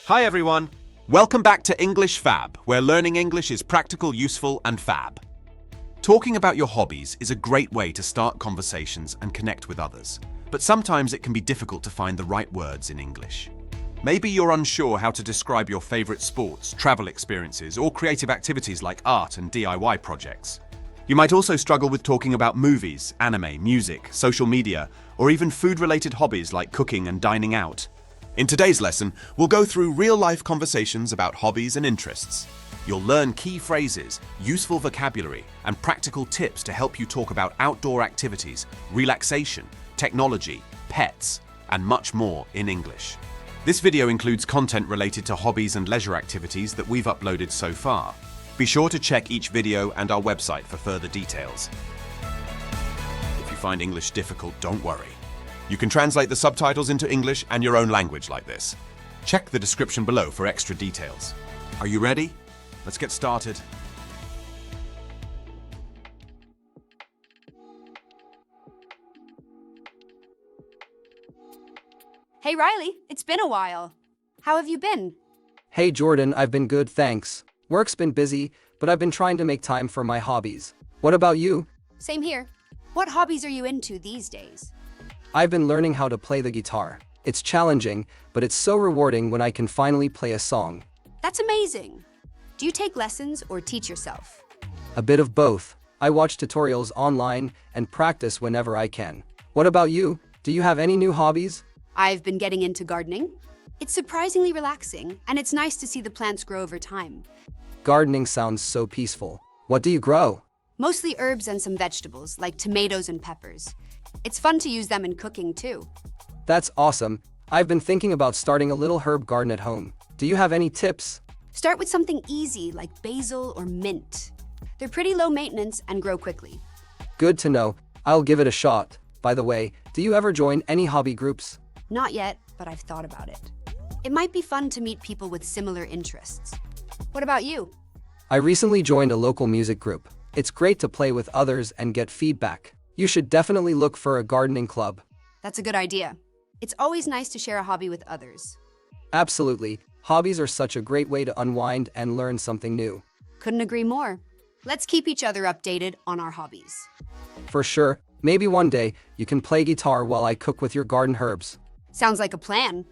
Hi everyone! Welcome back to English Fab, where learning English is practical, useful, and fab. Talking about your hobbies is a great way to start conversations and connect with others, but sometimes it can be difficult to find the right words in English. Maybe you're unsure how to describe your favorite sports, travel experiences, or creative activities like art and DIY projects. You might also struggle with talking about movies, anime, music, social media, or even food-related hobbies like cooking and dining out. In today's lesson, we'll go through real-life conversations about hobbies and interests. You'll learn key phrases, useful vocabulary, and practical tips to help you talk about outdoor activities, relaxation, technology, pets, and much more in English. This video includes content related to hobbies and leisure activities that we've uploaded so far. Be sure to check each video and our website for further details. If you find English difficult, don't worry. You can translate the subtitles into English and your own language like this. Check the description below for extra details. Are you ready? Let's get started. Hey Riley, it's been a while. How have you been? Hey Jordan, I've been good, thanks. Work's been busy, but I've been trying to make time for my hobbies. What about you? Same here. What hobbies are you into these days? I've been learning how to play the guitar. It's challenging, but it's so rewarding when I can finally play a song. That's amazing. Do you take lessons or teach yourself? A bit of both. I watch tutorials online and practice whenever I can. What about you? Do you have any new hobbies? I've been getting into gardening. It's surprisingly relaxing, and it's nice to see the plants grow over time. Gardening sounds so peaceful. What do you grow? Mostly herbs and some vegetables, like tomatoes and peppers. It's fun to use them in cooking, too. That's awesome. I've been thinking about starting a little herb garden at home. Do you have any tips? Start with something easy, like basil or mint. They're pretty low maintenance and grow quickly. Good to know. I'll give it a shot. By the way, do you ever join any hobby groups? Not yet, but I've thought about it. It might be fun to meet people with similar interests. What about you? I recently joined a local music group. It's great to play with others and get feedback. You should definitely look for a gardening club. That's a good idea. It's always nice to share a hobby with others. Absolutely. Hobbies are such a great way to unwind and learn something new. Couldn't agree more. Let's keep each other updated on our hobbies. For sure. Maybe one day you can play guitar while I cook with your garden herbs. Sounds like a plan.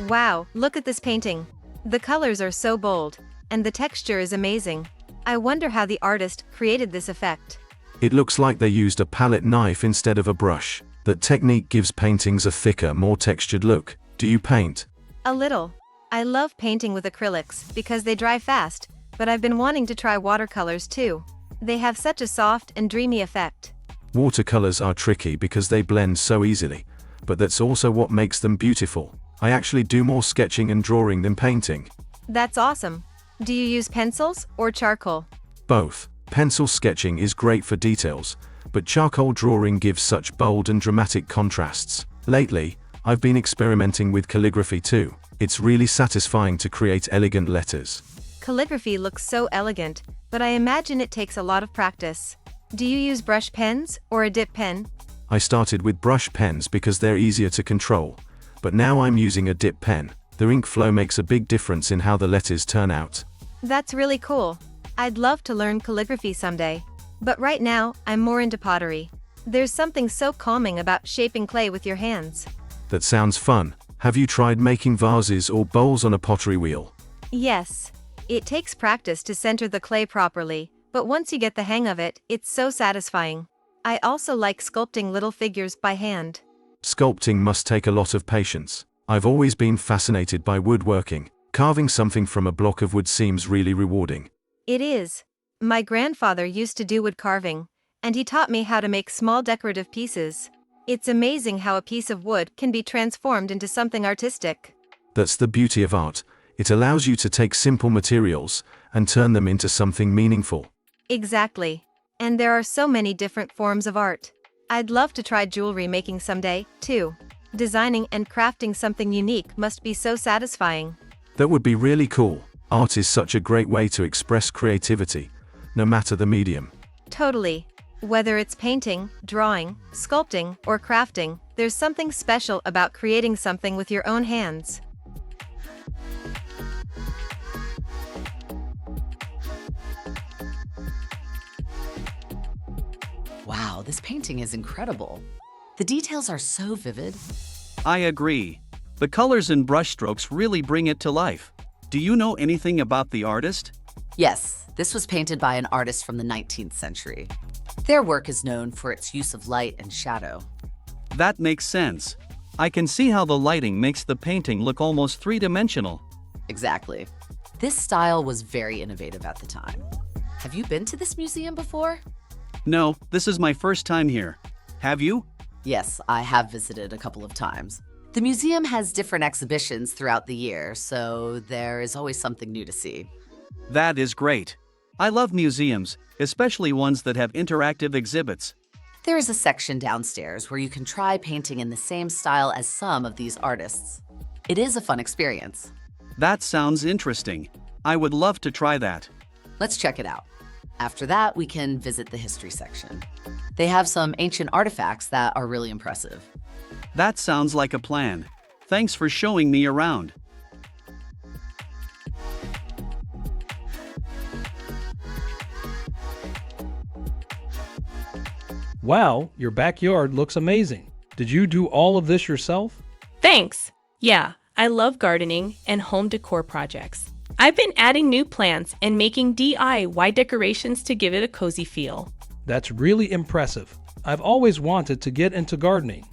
Wow, look at this painting. The colors are so bold, and the texture is amazing. I wonder how the artist created this effect. It looks like they used a palette knife instead of a brush. That technique gives paintings a thicker, more textured look. Do you paint? A little. I love painting with acrylics because they dry fast, but I've been wanting to try watercolors too. They have such a soft and dreamy effect. Watercolors are tricky because they blend so easily, but that's also what makes them beautiful. I actually do more sketching and drawing than painting. That's awesome. Do you use pencils or charcoal? Both. Pencil sketching is great for details, but charcoal drawing gives such bold and dramatic contrasts. Lately, I've been experimenting with calligraphy too. It's really satisfying to create elegant letters. Calligraphy looks so elegant, but I imagine it takes a lot of practice. Do you use brush pens or a dip pen? I started with brush pens because they're easier to control, but now I'm using a dip pen. The ink flow makes a big difference in how the letters turn out. That's really cool. I'd love to learn calligraphy someday. But right now, I'm more into pottery. There's something so calming about shaping clay with your hands. That sounds fun. Have you tried making vases or bowls on a pottery wheel? Yes. It takes practice to center the clay properly, but once you get the hang of it, it's so satisfying. I also like sculpting little figures by hand. Sculpting must take a lot of patience. I've always been fascinated by woodworking. Carving something from a block of wood seems really rewarding. It is. My grandfather used to do wood carving, and he taught me how to make small decorative pieces. It's amazing how a piece of wood can be transformed into something artistic. That's the beauty of art. It allows you to take simple materials and turn them into something meaningful. Exactly. And there are so many different forms of art. I'd love to try jewelry making someday, too. Designing and crafting something unique must be so satisfying. That would be really cool. Art is such a great way to express creativity, no matter the medium. Totally. Whether it's painting, drawing, sculpting, or crafting, there's something special about creating something with your own hands. Wow, this painting is incredible. The details are so vivid. I agree. The colors and brushstrokes really bring it to life. Do you know anything about the artist? Yes, this was painted by an artist from the 19th century. Their work is known for its use of light and shadow. That makes sense. I can see how the lighting makes the painting look almost three-dimensional. Exactly. This style was very innovative at the time. Have you been to this museum before? No, this is my first time here. Have you? Yes, I have visited a couple of times. The museum has different exhibitions throughout the year, so there is always something new to see. That is great. I love museums, especially ones that have interactive exhibits. There is a section downstairs where you can try painting in the same style as some of these artists. It is a fun experience. That sounds interesting. I would love to try that. Let's check it out. After that, we can visit the history section. They have some ancient artifacts that are really impressive. That sounds like a plan. Thanks for showing me around. Wow, your backyard looks amazing. Did you do all of this yourself? Thanks. Yeah, I love gardening and home decor projects. I've been adding new plants and making DIY decorations to give it a cozy feel. That's really impressive. I've always wanted to get into gardening,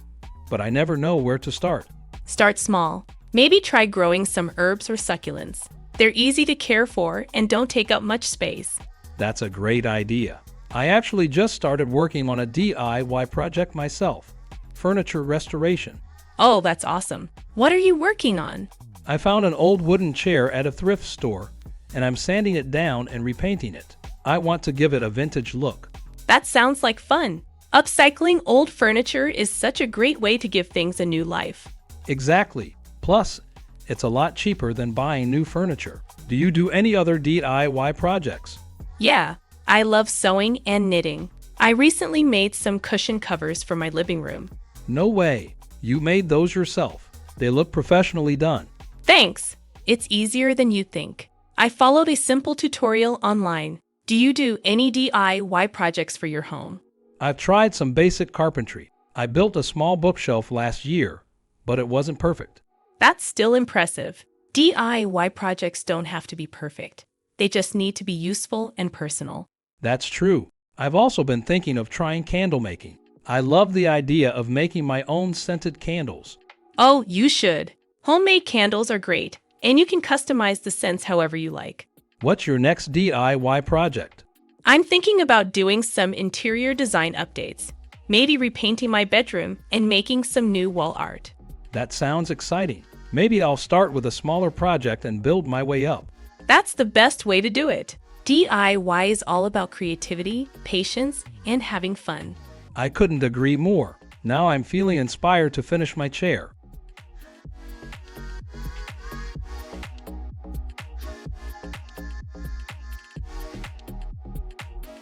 but I never know where to start. Start small. Maybe try growing some herbs or succulents. They're easy to care for and don't take up much space. That's a great idea. I actually just started working on a DIY project myself, furniture restoration. Oh, that's awesome. What are you working on? I found an old wooden chair at a thrift store, and I'm sanding it down and repainting it. I want to give it a vintage look. That sounds like fun. Upcycling old furniture is such a great way to give things a new life. Exactly. Plus, it's a lot cheaper than buying new furniture. Do you do any other DIY projects? Yeah, I love sewing and knitting. I recently made some cushion covers for my living room. No way. You made those yourself. They look professionally done. Thanks. It's easier than you think. I followed a simple tutorial online. Do you do any DIY projects for your home? I've tried some basic carpentry. I built a small bookshelf last year, but it wasn't perfect. That's still impressive. DIY projects don't have to be perfect. They just need to be useful and personal. That's true. I've also been thinking of trying candle making. I love the idea of making my own scented candles. Oh, you should. Homemade candles are great, and you can customize the scents however you like. What's your next DIY project? I'm thinking about doing some interior design updates, maybe repainting my bedroom and making some new wall art. That sounds exciting. Maybe I'll start with a smaller project and build my way up. That's the best way to do it. DIY is all about creativity, patience, and having fun. I couldn't agree more. Now I'm feeling inspired to finish my chair.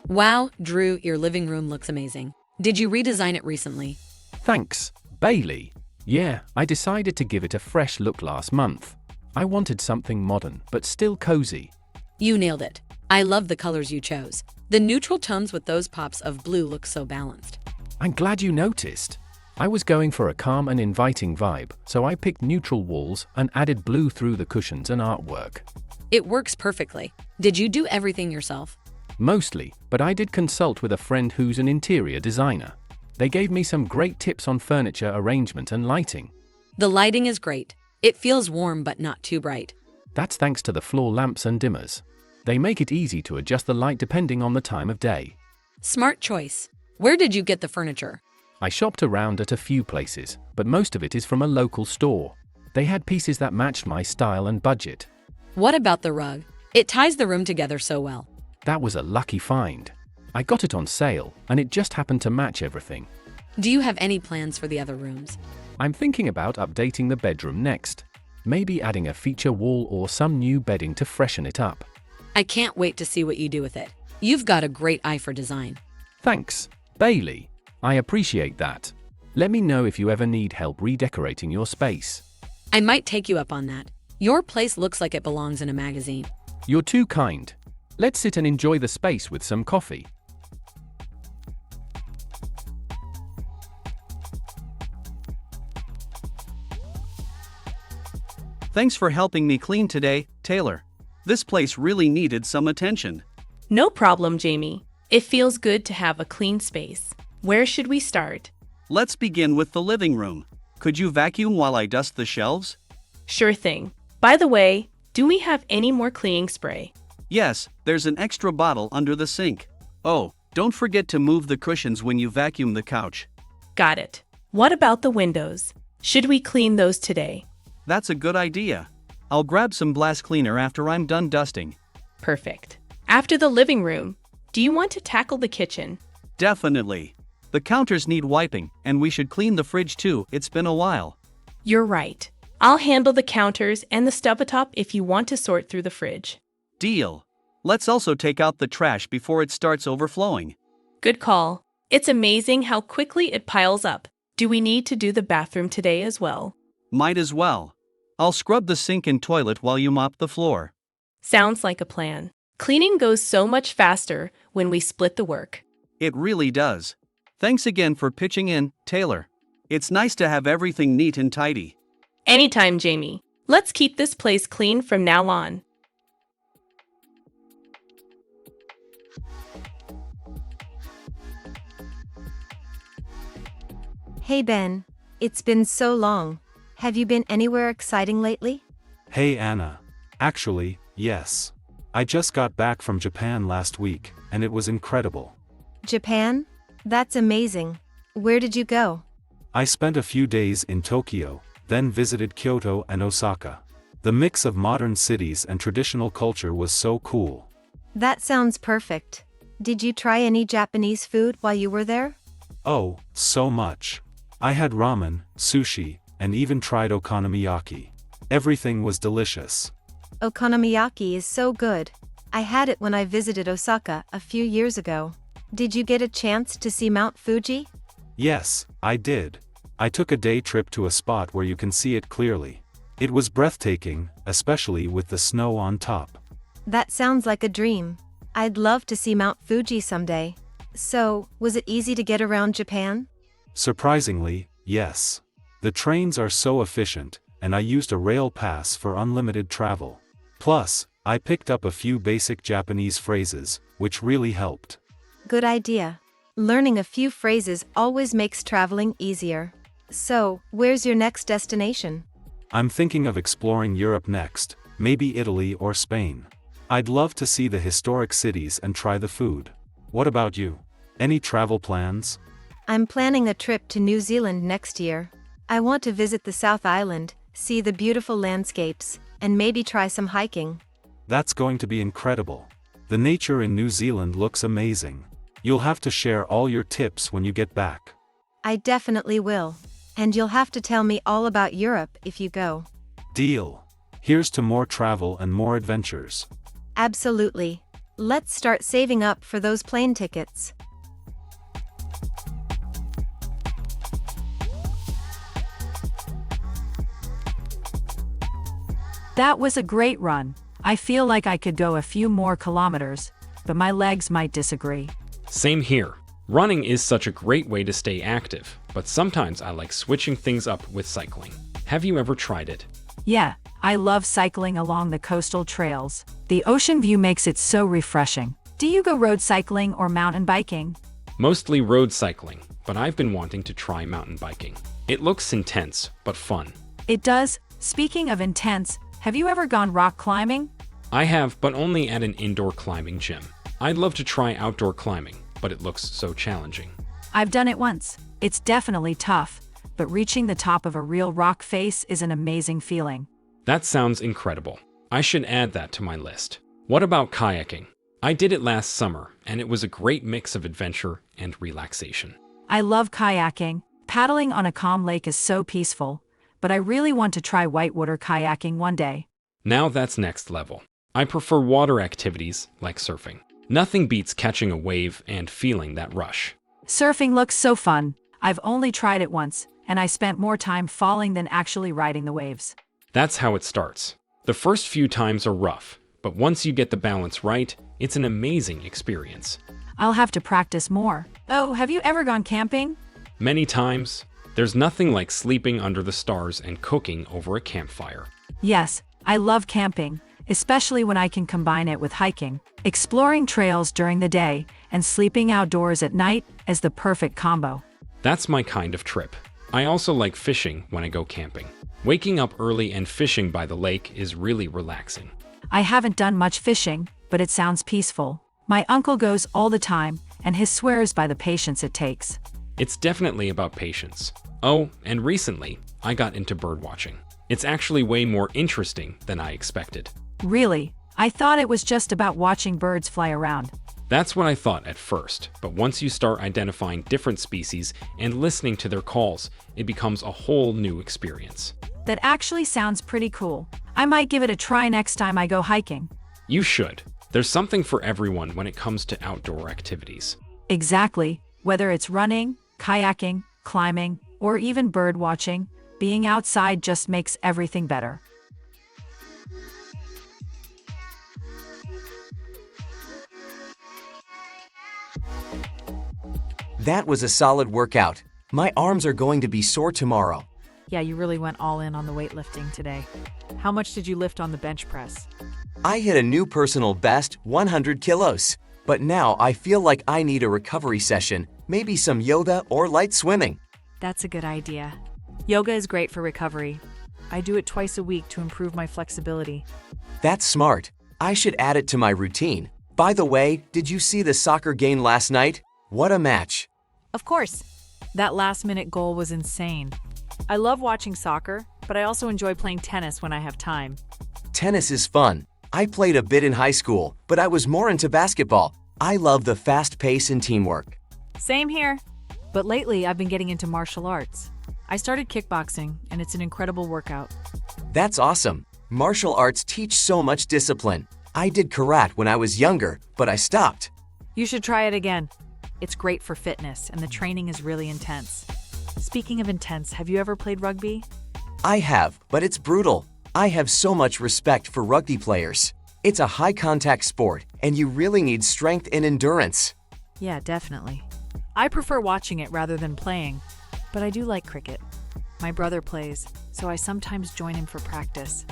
Wow, Drew, your living room looks amazing. Did you redesign it recently? Thanks, Bailey. Yeah, I decided to give it a fresh look last month. I wanted something modern, but still cozy. You nailed it. I love the colors you chose. The neutral tones with those pops of blue look so balanced. I'm glad you noticed. I was going for a calm and inviting vibe, so I picked neutral walls and added blue through the cushions and artwork. It works perfectly. Did you do everything yourself? Mostly, but I did consult with a friend who's an interior designer. They gave me some great tips on furniture arrangement and lighting. The lighting is great. It feels warm but not too bright. That's thanks to the floor lamps and dimmers. They make it easy to adjust the light depending on the time of day. Smart choice. Where did you get the furniture? I shopped around at a few places, but most of it is from a local store. They had pieces that matched my style and budget. What about the rug? It ties the room together so well. That was a lucky find. I got it on sale, and it just happened to match everything. Do you have any plans for the other rooms? I'm thinking about updating the bedroom next. Maybe adding a feature wall or some new bedding to freshen it up. I can't wait to see what you do with it. You've got a great eye for design. Thanks, Bailey. I appreciate that. Let me know if you ever need help redecorating your space. I might take you up on that. Your place looks like it belongs in a magazine. You're too kind. Let's sit and enjoy the space with some coffee. Thanks for helping me clean today, Taylor. This place really needed some attention. No problem, Jamie. It feels good to have a clean space. Where should we start? Let's begin with the living room. Could you vacuum while I dust the shelves? Sure thing. By the way, do we have any more cleaning spray? Yes, there's an extra bottle under the sink. Oh, don't forget to move the cushions when you vacuum the couch. Got it. What about the windows? Should we clean those today? That's a good idea. I'll grab some blast cleaner after I'm done dusting. Perfect. After the living room, do you want to tackle the kitchen? Definitely. The counters need wiping, and we should clean the fridge too. It's been a while. You're right. I'll handle the counters and the stove atop if you want to sort through the fridge. Deal. Let's also take out the trash before it starts overflowing. Good call. It's amazing how quickly it piles up. Do we need to do the bathroom today as well? Might as well. I'll scrub the sink and toilet while you mop the floor. Sounds like a plan. Cleaning goes so much faster when we split the work. It really does. Thanks again for pitching in, Taylor. It's nice to have everything neat and tidy. Anytime, Jamie. Let's keep this place clean from now on. Hey Ben, it's been so long. Have you been anywhere exciting lately? Hey Anna. Actually, yes. I just got back from Japan last week, and it was incredible. Japan? That's amazing. Where did you go? I spent a few days in Tokyo, then visited Kyoto and Osaka. The mix of modern cities and traditional culture was so cool. That sounds perfect. Did you try any Japanese food while you were there? Oh, so much. I had ramen, sushi, and even tried okonomiyaki. Everything was delicious. Okonomiyaki is so good. I had it when I visited Osaka a few years ago. Did you get a chance to see Mount Fuji? Yes, I did. I took a day trip to a spot where you can see it clearly. It was breathtaking, especially with the snow on top. That sounds like a dream. I'd love to see Mount Fuji someday. So, was it easy to get around Japan? Surprisingly, yes. The trains are so efficient, and I used a rail pass for unlimited travel. Plus, I picked up a few basic Japanese phrases, which really helped. Good idea. Learning a few phrases always makes traveling easier. So, where's your next destination? I'm thinking of exploring Europe next, maybe Italy or Spain. I'd love to see the historic cities and try the food. What about you? Any travel plans? I'm planning a trip to New Zealand next year. I want to visit the South Island, see the beautiful landscapes, and maybe try some hiking. That's going to be incredible. The nature in New Zealand looks amazing. You'll have to share all your tips when you get back. I definitely will. And you'll have to tell me all about Europe if you go. Deal. Here's to more travel and more adventures. Absolutely. Let's start saving up for those plane tickets. That was a great run. I feel like I could go a few more kilometers, but my legs might disagree. Same here. Running is such a great way to stay active, but sometimes I like switching things up with cycling. Have you ever tried it? Yeah, I love cycling along the coastal trails. The ocean view makes it so refreshing. Do you go road cycling or mountain biking? Mostly road cycling, but I've been wanting to try mountain biking. It looks intense, but fun. It does. Speaking of intense, have you ever gone rock climbing? I have, but only at an indoor climbing gym. I'd love to try outdoor climbing, but it looks so challenging. I've done it once. It's definitely tough, but reaching the top of a real rock face is an amazing feeling. That sounds incredible. I should add that to my list. What about kayaking? I did it last summer, and it was a great mix of adventure and relaxation. I love kayaking. Paddling on a calm lake is so peaceful, but I really want to try whitewater kayaking one day. Now that's next level. I prefer water activities like surfing. Nothing beats catching a wave and feeling that rush. Surfing looks so fun. I've only tried it once, and I spent more time falling than actually riding the waves. That's how it starts. The first few times are rough, but once you get the balance right, it's an amazing experience. I'll have to practice more. Oh, have you ever gone camping? Many times, there's nothing like sleeping under the stars and cooking over a campfire. Yes, I love camping, especially when I can combine it with hiking. Exploring trails during the day and sleeping outdoors at night is the perfect combo. That's my kind of trip. I also like fishing when I go camping. Waking up early and fishing by the lake is really relaxing. I haven't done much fishing, but it sounds peaceful. My uncle goes all the time, and he swears by the patience it takes. It's definitely about patience. Oh, and recently, I got into birdwatching. It's actually way more interesting than I expected. Really? I thought it was just about watching birds fly around. That's what I thought at first, but once you start identifying different species and listening to their calls, it becomes a whole new experience. That actually sounds pretty cool. I might give it a try next time I go hiking. You should. There's something for everyone when it comes to outdoor activities. Exactly. Whether it's running, kayaking, climbing, or even bird watching, being outside just makes everything better. That was a solid workout. My arms are going to be sore tomorrow. Yeah, you really went all in on the weightlifting today. How much did you lift on the bench press? I hit a new personal best, 100 kilos. But now I feel like I need a recovery session, maybe some yoga or light swimming. That's a good idea. Yoga is great for recovery. I do it twice a week to improve my flexibility. That's smart. I should add it to my routine. By the way, did you see the soccer game last night? What a match. Of course. That last-minute goal was insane. I love watching soccer, but I also enjoy playing tennis when I have time. Tennis is fun. I played a bit in high school, but I was more into basketball. I love the fast pace and teamwork. Same here. But lately, I've been getting into martial arts. I started kickboxing, and it's an incredible workout. That's awesome. Martial arts teach so much discipline. I did karate when I was younger, but I stopped. You should try it again. It's great for fitness, and the training is really intense. Speaking of intense, have you ever played rugby? I have, but it's brutal. I have so much respect for rugby players. It's a high-contact sport, and you really need strength and endurance. Yeah, definitely. I prefer watching it rather than playing, but I do like cricket. My brother plays, so I sometimes join him for practice.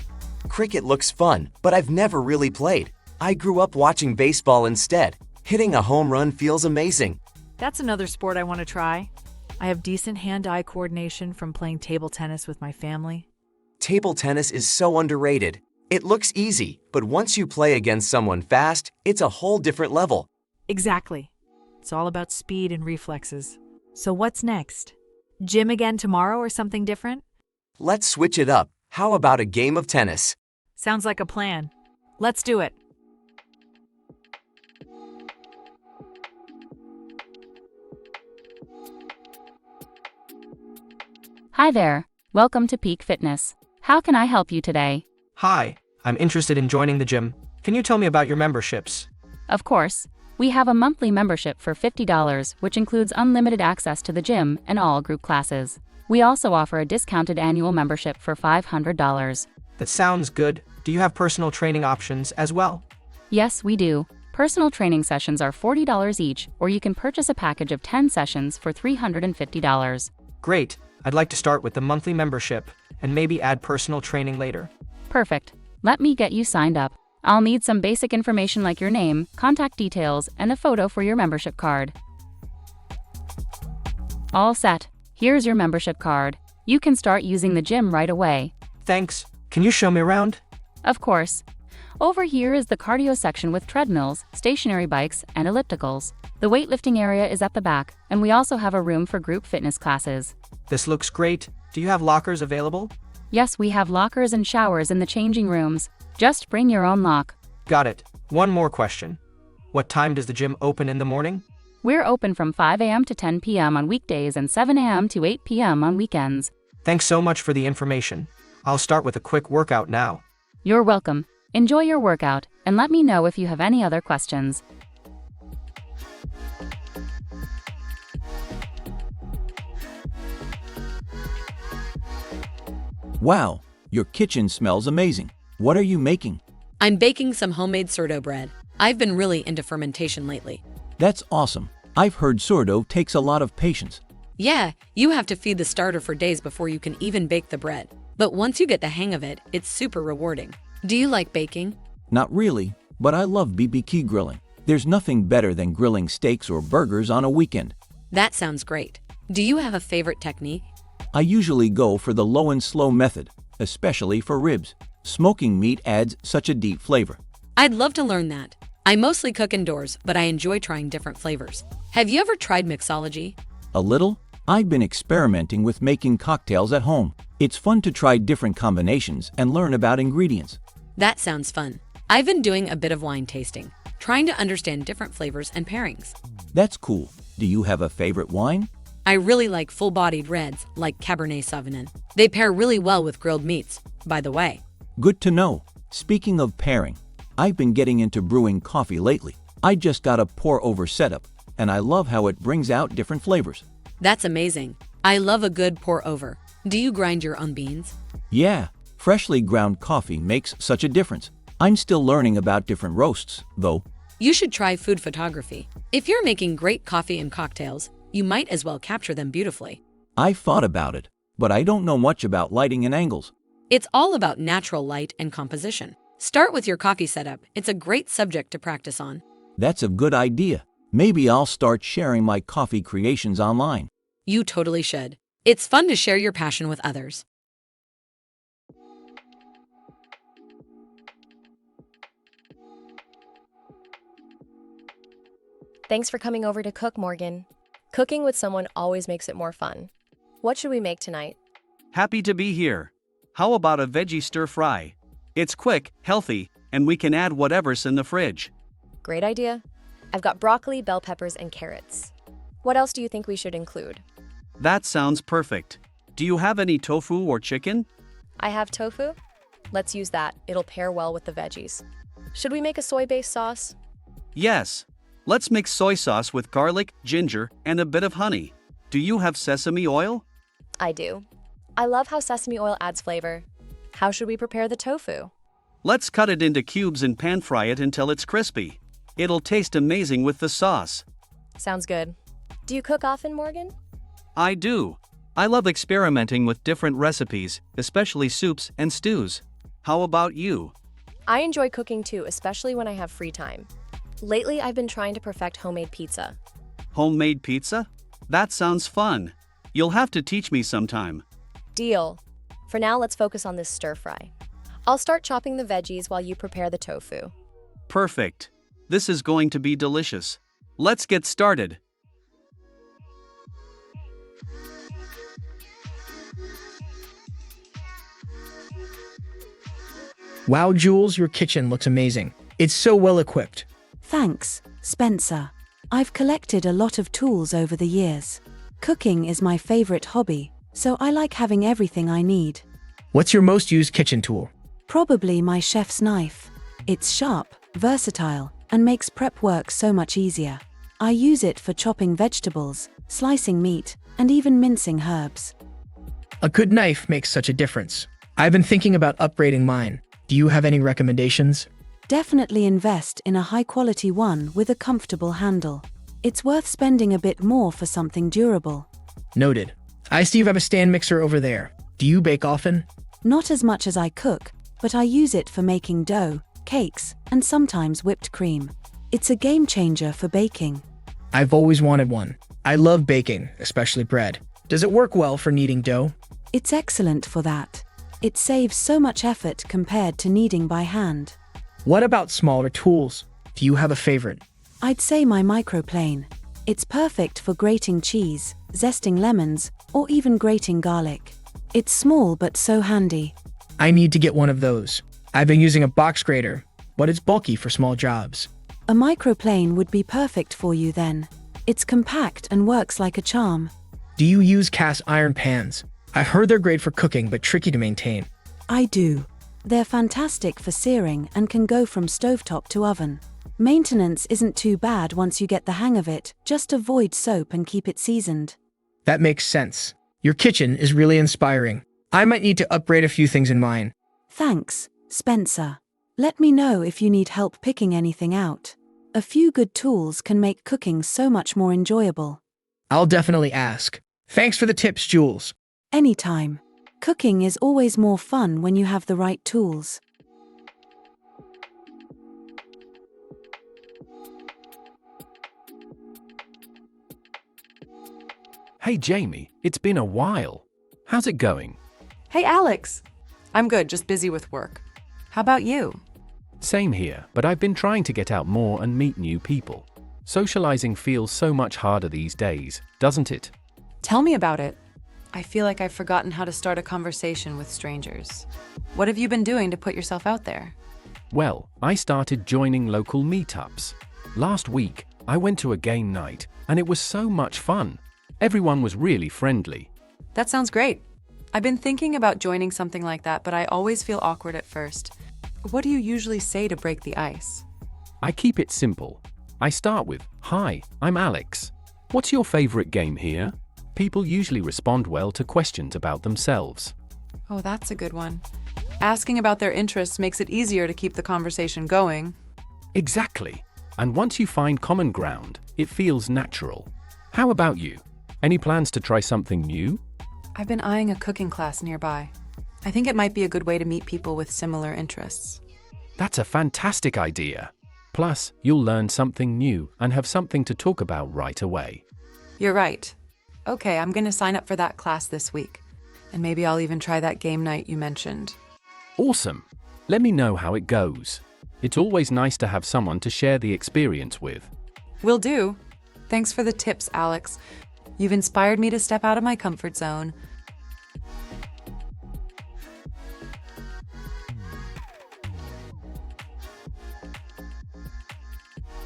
Cricket looks fun, but I've never really played. I grew up watching baseball instead. Hitting a home run feels amazing. That's another sport I want to try. I have decent hand-eye coordination from playing table tennis with my family. Table tennis is so underrated. It looks easy, but once you play against someone fast, it's a whole different level. Exactly. It's all about speed and reflexes. So what's next? Gym again tomorrow or something different? Let's switch it up. How about a game of tennis? Sounds like a plan. Let's do it. Hi there. Welcome to Peak Fitness. How can I help you today? Hi, I'm interested in joining the gym. Can you tell me about your memberships? Of course. We have a monthly membership for $50, which includes unlimited access to the gym and all group classes. We also offer a discounted annual membership for $500. That sounds good. Do you have personal training options as well? Yes, we do. Personal training sessions are $40 each, or you can purchase a package of 10 sessions for $350. Great. I'd like to start with the monthly membership and maybe add personal training later. Perfect. Let me get you signed up. I'll need some basic information like your name, contact details, and a photo for your membership card. All set. Here's your membership card. You can start using the gym right away. Thanks. Can you show me around? Of course. Over here is the cardio section with treadmills, stationary bikes, and ellipticals. The weightlifting area is at the back, and we also have a room for group fitness classes. This looks great. Do you have lockers available? Yes, we have lockers and showers in the changing rooms. Just bring your own lock. Got it. One more question. What time does the gym open in the morning? We're open from 5 a.m. to 10 p.m. on weekdays and 7 a.m. to 8 p.m. on weekends. Thanks so much for the information. I'll start with a quick workout now. You're welcome. Enjoy your workout, and let me know if you have any other questions. Wow, your kitchen smells amazing. What are you making? I'm baking some homemade sourdough bread. I've been really into fermentation lately. That's awesome. I've heard sourdough takes a lot of patience. Yeah, you have to feed the starter for days before you can even bake the bread. But once you get the hang of it, it's super rewarding. Do you like baking? Not really, but I love BBQ grilling. There's nothing better than grilling steaks or burgers on a weekend. That sounds great. Do you have a favorite technique? I usually go for the low and slow method, especially for ribs. Smoking meat adds such a deep flavor. I'd love to learn that. I mostly cook indoors, but I enjoy trying different flavors. Have you ever tried mixology? A little? I've been experimenting with making cocktails at home. It's fun to try different combinations and learn about ingredients. That sounds fun. I've been doing a bit of wine tasting, trying to understand different flavors and pairings. That's cool. Do you have a favorite wine? I really like full-bodied reds, like Cabernet Sauvignon. They pair really well with grilled meats, by the way. Good to know. Speaking of pairing, I've been getting into brewing coffee lately. I just got a pour-over setup, and I love how it brings out different flavors. That's amazing. I love a good pour-over. Do you grind your own beans? Yeah, freshly ground coffee makes such a difference. I'm still learning about different roasts, though. You should try food photography. If you're making great coffee and cocktails, you might as well capture them beautifully. I've thought about it, but I don't know much about lighting and angles. It's all about natural light and composition. Start with your coffee setup. It's a great subject to practice on. That's a good idea. Maybe I'll start sharing my coffee creations online. You totally should. It's fun to share your passion with others. Thanks for coming over to cook, Morgan. Cooking with someone always makes it more fun. What should we make tonight? Happy to be here. How about a veggie stir fry? It's quick, healthy, and we can add whatever's in the fridge. Great idea. I've got broccoli, bell peppers, and carrots. What else do you think we should include? That sounds perfect. Do you have any tofu or chicken? I have tofu. Let's use that. It'll pair well with the veggies. Should we make a soy-based sauce? Yes. Let's mix soy sauce with garlic, ginger, and a bit of honey. Do you have sesame oil? I do. I love how sesame oil adds flavor. How should we prepare the tofu? Let's cut it into cubes and pan fry it until it's crispy. It'll taste amazing with the sauce. Sounds good. Do you cook often, Morgan? I do. I love experimenting with different recipes, especially soups and stews. How about you? I enjoy cooking too, especially when I have free time. Lately, I've been trying to perfect homemade pizza. Homemade pizza? That sounds fun. You'll have to teach me sometime. Deal. For now, let's focus on this stir fry. I'll start chopping the veggies while you prepare the tofu. Perfect. This is going to be delicious. Let's get started. Wow, Jules, your kitchen looks amazing. It's so well equipped. Thanks, Spencer. I've collected a lot of tools over the years. Cooking is my favorite hobby, so I like having everything I need. What's your most used kitchen tool? Probably my chef's knife. It's sharp, versatile, and makes prep work so much easier. I use it for chopping vegetables, slicing meat, and even mincing herbs. A good knife makes such a difference. I've been thinking about upgrading mine. Do you have any recommendations? Definitely invest in a high-quality one with a comfortable handle. It's worth spending a bit more for something durable. Noted. I see you have a stand mixer over there. Do you bake often? Not as much as I cook, but I use it for making dough, cakes, and sometimes whipped cream. It's a game changer for baking. I've always wanted one. I love baking, especially bread. Does it work well for kneading dough? It's excellent for that. It saves so much effort compared to kneading by hand. What about smaller tools? Do you have a favorite? I'd say my microplane. It's perfect for grating cheese, zesting lemons, or even grating garlic. It's small but so handy. I need to get one of those. I've been using a box grater, but it's bulky for small jobs. A microplane would be perfect for you then. It's compact and works like a charm. Do you use cast iron pans? I've heard they're great for cooking but tricky to maintain. I do. They're fantastic for searing and can go from stovetop to oven. Maintenance isn't too bad once you get the hang of it, just avoid soap and keep it seasoned. That makes sense. Your kitchen is really inspiring. I might need to upgrade a few things in mine. Thanks, Spencer. Let me know if you need help picking anything out. A few good tools can make cooking so much more enjoyable. I'll definitely ask. Thanks for the tips, Jules. Anytime. Cooking is always more fun when you have the right tools. Hey Jamie, it's been a while. How's it going? Hey Alex. I'm good, just busy with work. How about you? Same here, but I've been trying to get out more and meet new people. Socializing feels so much harder these days, doesn't it? Tell me about it. I feel like I've forgotten how to start a conversation with strangers. What have you been doing to put yourself out there? Well, I started joining local meetups. Last week, I went to a game night, and it was so much fun. Everyone was really friendly. That sounds great. I've been thinking about joining something like that, but I always feel awkward at first. What do you usually say to break the ice? I keep it simple. I start with, "Hi, I'm Alex. What's your favorite game here?" People usually respond well to questions about themselves. Oh, that's a good one. Asking about their interests makes it easier to keep the conversation going. Exactly. And once you find common ground, it feels natural. How about you? Any plans to try something new? I've been eyeing a cooking class nearby. I think it might be a good way to meet people with similar interests. That's a fantastic idea. Plus, you'll learn something new and have something to talk about right away. You're right. Okay, I'm gonna sign up for that class this week. And maybe I'll even try that game night you mentioned. Awesome. Let me know how it goes. It's always nice to have someone to share the experience with. Will do. Thanks for the tips, Alex. You've inspired me to step out of my comfort zone.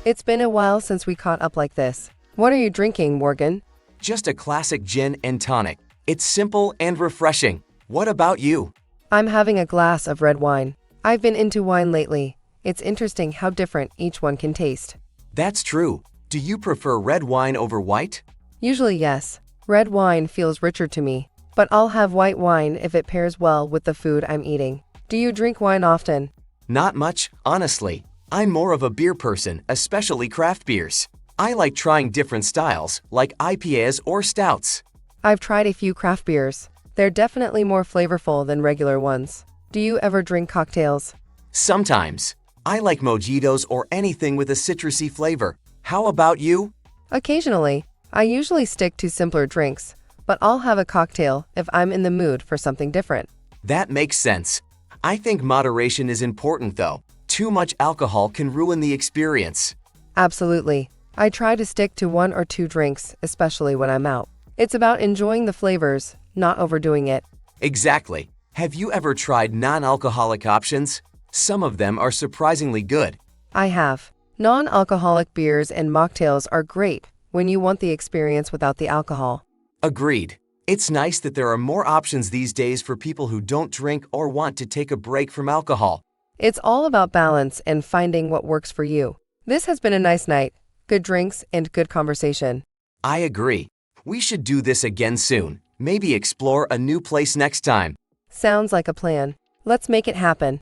It's been a while since we caught up like this. What are you drinking, Morgan? Just a classic gin and tonic. It's simple and refreshing. What about you? I'm having a glass of red wine. I've been into wine lately. It's interesting how different each one can taste. That's true. Do you prefer red wine over white? Usually, yes. Red wine feels richer to me, but I'll have white wine if it pairs well with the food I'm eating. Do you drink wine often? Not much, honestly. I'm more of a beer person, especially craft beers. I like trying different styles, like IPAs or stouts. I've tried a few craft beers. They're definitely more flavorful than regular ones. Do you ever drink cocktails? Sometimes. I like mojitos or anything with a citrusy flavor. How about you? Occasionally. I usually stick to simpler drinks, but I'll have a cocktail if I'm in the mood for something different. That makes sense. I think moderation is important though. Too much alcohol can ruin the experience. Absolutely. I try to stick to 1 or 2 drinks, especially when I'm out. It's about enjoying the flavors, not overdoing it. Exactly. Have you ever tried non-alcoholic options? Some of them are surprisingly good. I have. Non-alcoholic beers and mocktails are great when you want the experience without the alcohol. Agreed. It's nice that there are more options these days for people who don't drink or want to take a break from alcohol. It's all about balance and finding what works for you. This has been a nice night. Good drinks and good conversation. I agree. We should do this again soon. Maybe explore a new place next time. Sounds like a plan. Let's make it happen.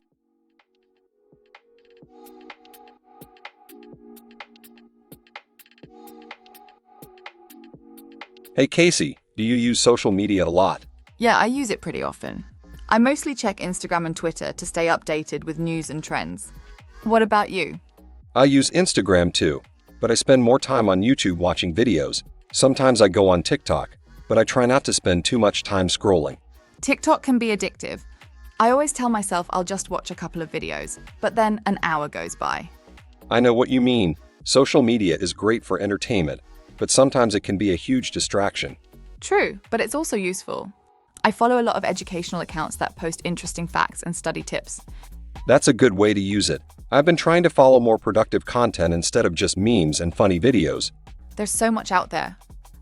Hey Casey, do you use social media a lot? Yeah, I use it pretty often. I mostly check Instagram and Twitter to stay updated with news and trends. What about you? I use Instagram too, but I spend more time on YouTube watching videos. Sometimes I go on TikTok, but I try not to spend too much time scrolling. TikTok can be addictive. I always tell myself I'll just watch a couple of videos, but then an hour goes by. I know what you mean. Social media is great for entertainment, but sometimes it can be a huge distraction. True, but it's also useful. I follow a lot of educational accounts that post interesting facts and study tips. That's a good way to use it. I've been trying to follow more productive content instead of just memes and funny videos. There's so much out there.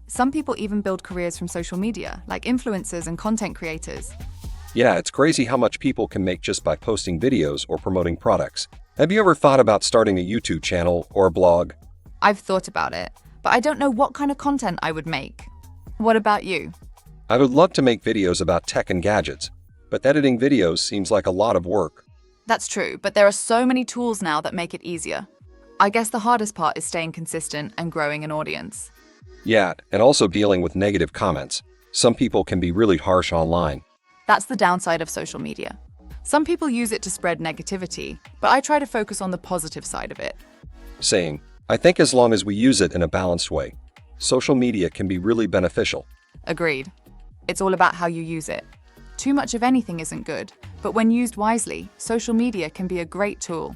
Some people even build careers from social media, like influencers and content creators. Yeah, it's crazy how much people can make just by posting videos or promoting products. Have you ever thought about starting a YouTube channel or a blog? I've thought about it, but I don't know what kind of content I would make. What about you? I would love to make videos about tech and gadgets, but editing videos seems like a lot of work. That's true, but there are so many tools now that make it easier. I guess the hardest part is staying consistent and growing an audience. Yeah, and also dealing with negative comments. Some people can be really harsh online. That's the downside of social media. Some people use it to spread negativity, but I try to focus on the positive side of it. Saying, I think as long as we use it in a balanced way, social media can be really beneficial. Agreed. It's all about how you use it. Too much of anything isn't good, but when used wisely, social media can be a great tool.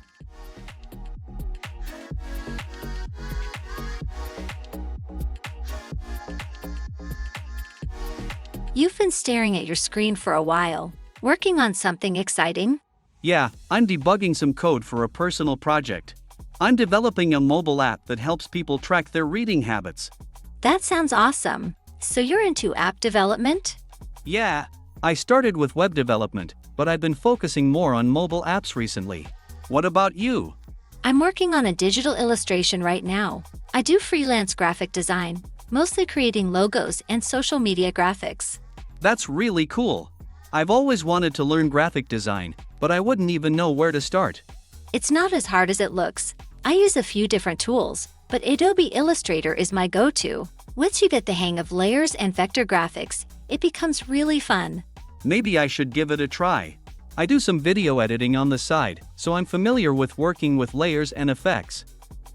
You've been staring at your screen for a while. Working on something exciting? Yeah, I'm debugging some code for a personal project. I'm developing a mobile app that helps people track their reading habits. That sounds awesome. So you're into app development? Yeah, I started with web development, but I've been focusing more on mobile apps recently. What about you? I'm working on a digital illustration right now. I do freelance graphic design, mostly creating logos and social media graphics. That's really cool. I've always wanted to learn graphic design, but I wouldn't even know where to start. It's not as hard as it looks. I use a few different tools, but Adobe Illustrator is my go-to. Once you get the hang of layers and vector graphics, it becomes really fun. Maybe I should give it a try. I do some video editing on the side, so I'm familiar with working with layers and effects.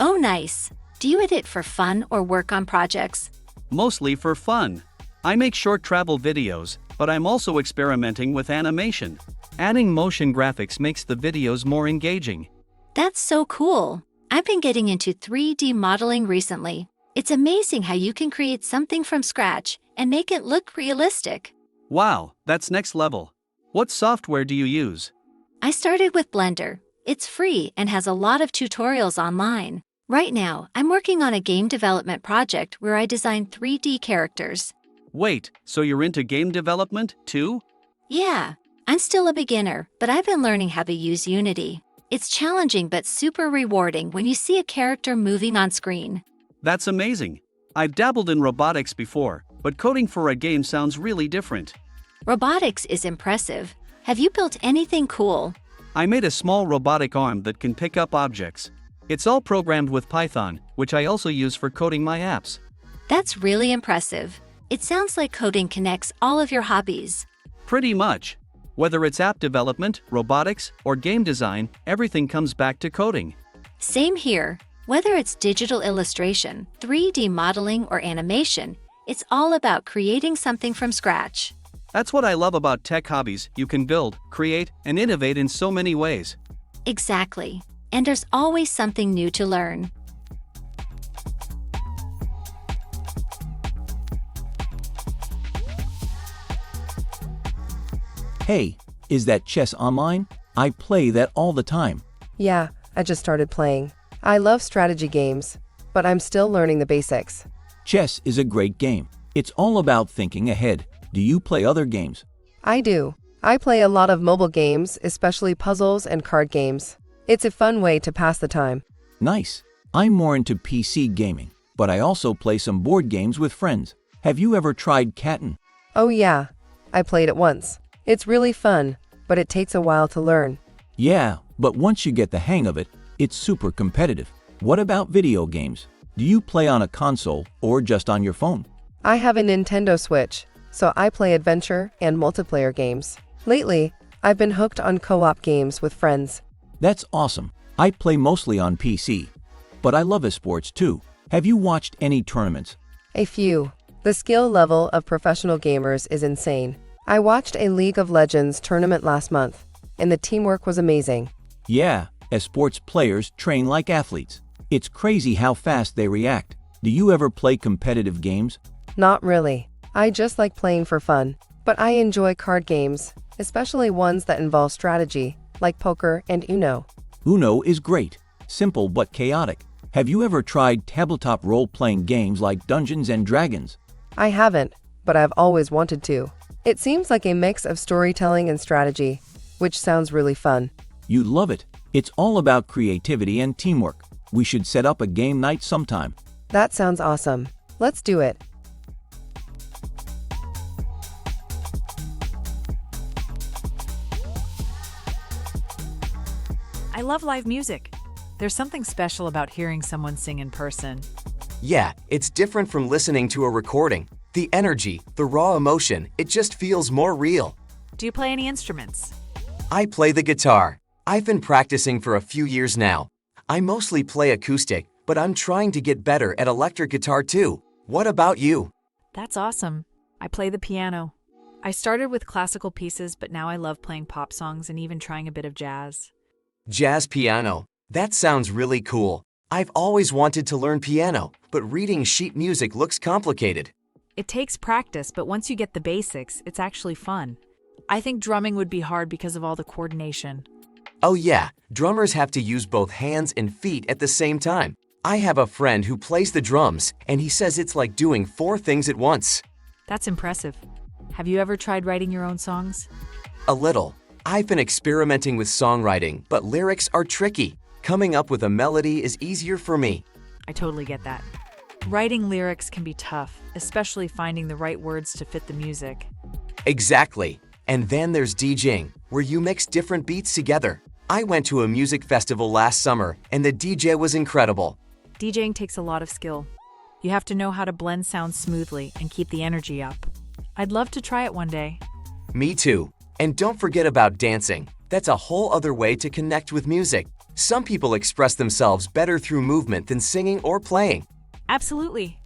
Oh, nice. Do you edit for fun or work on projects? Mostly for fun. I make short travel videos, but I'm also experimenting with animation. Adding motion graphics makes the videos more engaging. That's so cool. I've been getting into 3D modeling recently. It's amazing how you can create something from scratch and make it look realistic. Wow, that's next level. What software do you use? I started with Blender. It's free and has a lot of tutorials online. Right now, I'm working on a game development project where I design 3D characters. Wait, so you're into game development, too? Yeah, I'm still a beginner, but I've been learning how to use Unity. It's challenging but super rewarding when you see a character moving on screen. That's amazing. I've dabbled in robotics before, but coding for a game sounds really different. Robotics is impressive. Have you built anything cool? I made a small robotic arm that can pick up objects. It's all programmed with Python, which I also use for coding my apps. That's really impressive. It sounds like coding connects all of your hobbies. Pretty much. Whether it's app development, robotics, or game design, everything comes back to coding. Same here. Whether it's digital illustration, 3D modeling, or animation, it's all about creating something from scratch. That's what I love about tech hobbies. You can build, create, and innovate in so many ways. Exactly. And there's always something new to learn. Hey, is that chess online? I play that all the time. Yeah, I just started playing. I love strategy games, but I'm still learning the basics. Chess is a great game. It's all about thinking ahead. Do you play other games? I do. I play a lot of mobile games, especially puzzles and card games. It's a fun way to pass the time. Nice. I'm more into PC gaming, but I also play some board games with friends. Have you ever tried Catan? Oh yeah, I played it once. It's really fun, but it takes a while to learn. Yeah, but once you get the hang of it, it's super competitive. What about video games? Do you play on a console or just on your phone? I have a Nintendo Switch, so I play adventure and multiplayer games. Lately, I've been hooked on co-op games with friends. That's awesome. I play mostly on PC, but I love esports too. Have you watched any tournaments? A few. The skill level of professional gamers is insane. I watched a League of Legends tournament last month, and the teamwork was amazing. Yeah, esports players train like athletes. It's crazy how fast they react. Do you ever play competitive games? Not really. I just like playing for fun. But I enjoy card games, especially ones that involve strategy, like poker and Uno. Uno is great, simple but chaotic. Have you ever tried tabletop role-playing games like Dungeons and Dragons? I haven't, but I've always wanted to. It seems like a mix of storytelling and strategy, which sounds really fun. You'd love it. It's all about creativity and teamwork. We should set up a game night sometime. That sounds awesome. Let's do it. love live music. There's something special about hearing someone sing in person. Yeah, it's different from listening to a recording. The energy, the raw emotion, it just feels more real. Do you play any instruments? I play the guitar. I've been practicing for a few years now. I mostly play acoustic, but I'm trying to get better at electric guitar too. What about you? That's awesome. I play the piano. I started with classical pieces, but now I love playing pop songs and even trying a bit of jazz. Jazz piano. That sounds really cool. I've always wanted to learn piano, but reading sheet music looks complicated. It takes practice, but once you get the basics, it's actually fun. I think drumming would be hard because of all the coordination. Oh yeah, drummers have to use both hands and feet at the same time. I have a friend who plays the drums, and he says it's like doing 4 things at once. That's impressive. Have you ever tried writing your own songs? A little. I've been experimenting with songwriting, but lyrics are tricky. Coming up with a melody is easier for me. I totally get that. Writing lyrics can be tough, especially finding the right words to fit the music. Exactly. And then there's DJing, where you mix different beats together. I went to a music festival last summer, and the DJ was incredible. DJing takes a lot of skill. You have to know how to blend sounds smoothly and keep the energy up. I'd love to try it one day. Me too. And don't forget about dancing. That's a whole other way to connect with music. Some people express themselves better through movement than singing or playing. Absolutely.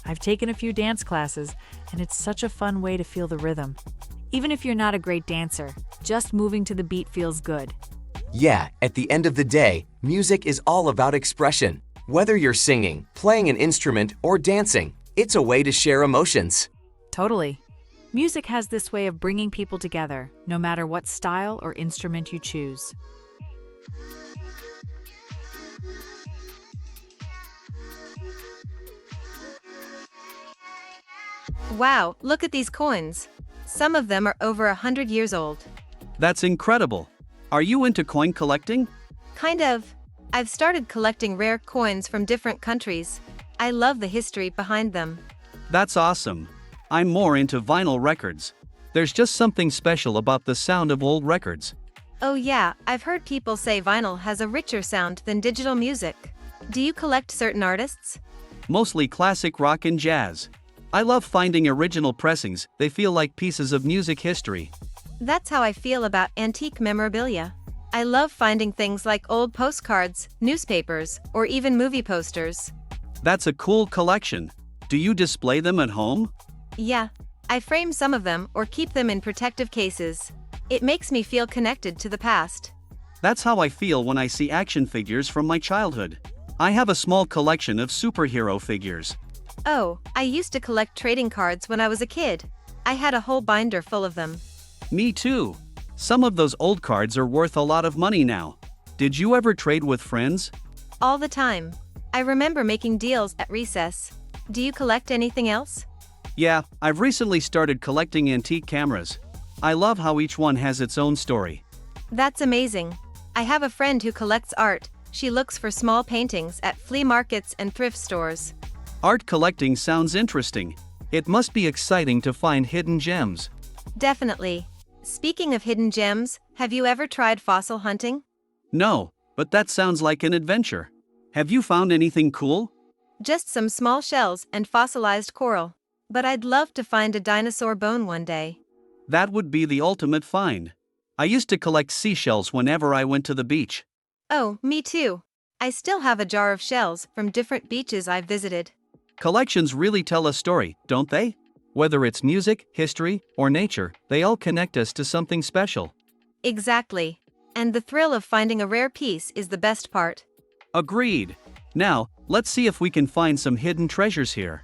I've taken a few dance classes, and it's such a fun way to feel the rhythm. Even if you're not a great dancer, just moving to the beat feels good. Yeah, at the end of the day, music is all about expression. Whether you're singing, playing an instrument, or dancing, it's a way to share emotions. Totally. Music has this way of bringing people together, no matter what style or instrument you choose. Wow, look at these coins. Some of them are over 100 years old. That's incredible. Are you into coin collecting? Kind of. I've started collecting rare coins from different countries. I love the history behind them. That's awesome. I'm more into vinyl records. There's just something special about the sound of old records. Oh yeah, I've heard people say vinyl has a richer sound than digital music. Do you collect certain artists? Mostly classic rock and jazz. I love finding original pressings, they feel like pieces of music history. That's how I feel about antique memorabilia. I love finding things like old postcards, newspapers, or even movie posters. That's a cool collection. Do you display them at home? Yeah, I frame some of them or keep them in protective cases. It makes me feel connected to the past. That's how I feel when I see action figures from my childhood. I have a small collection of superhero figures. Oh, I used to collect trading cards when I was a kid. I had a whole binder full of them. Me too. Some of those old cards are worth a lot of money now. Did you ever trade with friends? All the time. I remember making deals at recess. Do you collect anything else? Yeah, I've recently started collecting antique cameras. I love how each one has its own story. That's amazing. I have a friend who collects art. She looks for small paintings at flea markets and thrift stores. Art collecting sounds interesting. It must be exciting to find hidden gems. Definitely. Speaking of hidden gems, have you ever tried fossil hunting? No, but that sounds like an adventure. Have you found anything cool? Just some small shells and fossilized coral. But I'd love to find a dinosaur bone one day. That would be the ultimate find. I used to collect seashells whenever I went to the beach. Oh, me too. I still have a jar of shells from different beaches I've visited. Collections really tell a story, don't they? Whether it's music, history, or nature, they all connect us to something special. Exactly. And the thrill of finding a rare piece is the best part. Agreed. Now, let's see if we can find some hidden treasures here.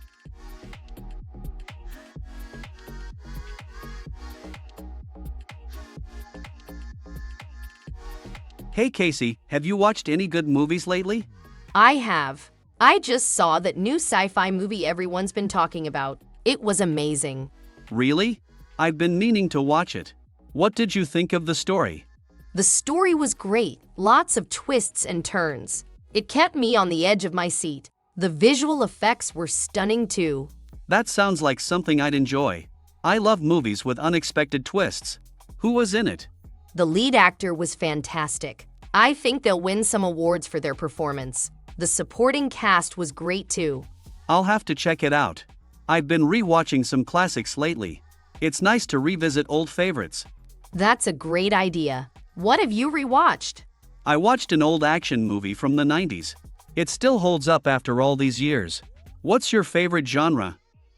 Hey Casey, have you watched any good movies lately? I have. I just saw that new sci-fi movie everyone's been talking about. It was amazing. Really? I've been meaning to watch it. What did you think of the story? The story was great, lots of twists and turns. It kept me on the edge of my seat. The visual effects were stunning too. That sounds like something I'd enjoy. I love movies with unexpected twists. Who was in it? The lead actor was fantastic. I think they'll win some awards for their performance. The supporting cast was great too. I'll have to check it out. I've been rewatching some classics lately. It's nice to revisit old favorites. That's a great idea. What have you rewatched? I watched an old action movie from the 90s. It still holds up after all these years. What's your favorite genre?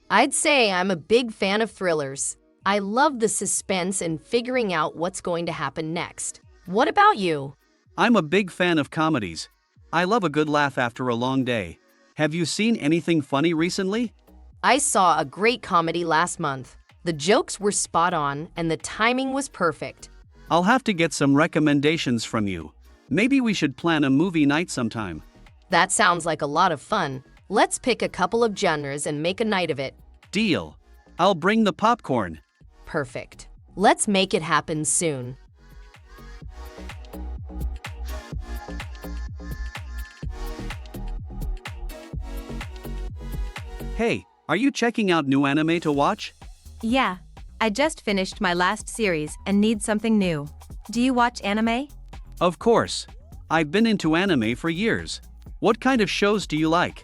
I'd say I'm a big fan of thrillers. I love the suspense and figuring out what's going to happen next. What about you? I'm a big fan of comedies. I love a good laugh after a long day. Have you seen anything funny recently? I saw a great comedy last month. The jokes were spot on and the timing was perfect. I'll have to get some recommendations from you. Maybe we should plan a movie night sometime. That sounds like a lot of fun. Let's pick a couple of genres and make a night of it. Deal. I'll bring the popcorn. Perfect. Let's make it happen soon. Hey, are you checking out new anime to watch? Yeah, I just finished my last series and need something new. Do you watch anime? Of course. I've been into anime for years. What kind of shows do you like?